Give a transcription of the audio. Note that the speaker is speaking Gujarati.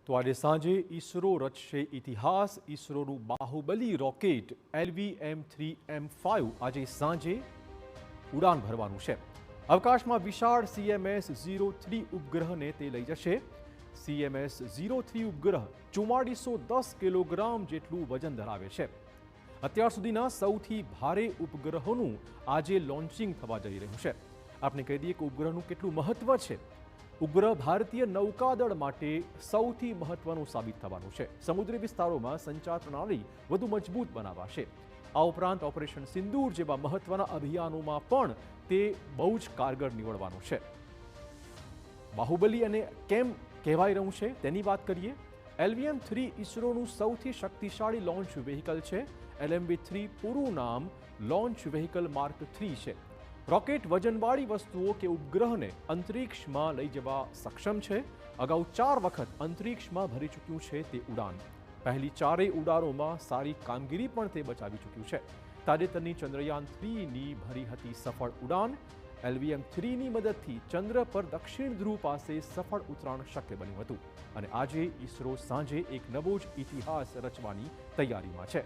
તો આજે સાંજે ઈસરો રચશે ઇતિહાસ. ઈસરોનું બાહુબલી રોકેટ LVM-3M5 આજે સાંજે ઉડાન ભરવાનું છે. અવકાશમાં વિશાળ CMS-03 ઉપગ્રહને તે લઈ જશે. CMS-03 ઉપગ્રહ 4410 કિલોગ્રામ જેટલું વજન ધરાવે છે. અત્યાર સુધીના સૌથી ભારે ઉપગ્રહોનું આજે લોન્ચિંગ થવા જઈ રહ્યું છે. આપણે કહી દઈએ કે ઉપગ્રહનું કેટલું મહત્વ છે. ઉપગ્રહ ભારતીય નૌકાદળ માટે સૌથી મહત્વનું સાબિત થવાનું છે. સમુદ્રી વિસ્તારોમાં સંચાર પ્રણાલી વધુ મજબૂત બનાવાશે. આ ઉપરાંત ઓપરેશન સિંદૂર જેવા મહત્વના અભિયાનોમાં પણ તે બહુ જ કારગર નીવડવાનું છે. બાહુબલી અને કેમ કહેવાઈ રહ્યું છે તેની વાત કરીએ. LVM-3 ઈસરોનું સૌથી શક્તિશાળી લોન્ચ વ્હીકલ છે. LMV-3 પૂરું નામ લોન્ચ વ્હીકલ માર્ક 3 છે. રોકેટ વજનવાળી વસ્તુઓ કે ઉપગ્રહને અંતરિક્ષમાં લઈ જવા સક્ષમ છે. અગાઉ 4 વખત અંતરિક્ષમાં ભરી ચૂક્યું છે તે ઉડાન. પહેલી 4 ઉડાનોમાં સારી કામગીરી પણ તે બચાવી ચૂક્યું છે. તાજેતરની ચંદ્રયાન-3ની ભરી હતી સફળ ઉડાન. LVM-3ની મદદથી ચંદ્ર પર દક્ષિણ ધ્રુવ પાસે સફળ ઉતરાણ શક્ય બન્યું હતું. અને આજે ઈસરો સાંજે એક નવો જ ઇતિહાસ રચવાની તૈયારીમાં છે.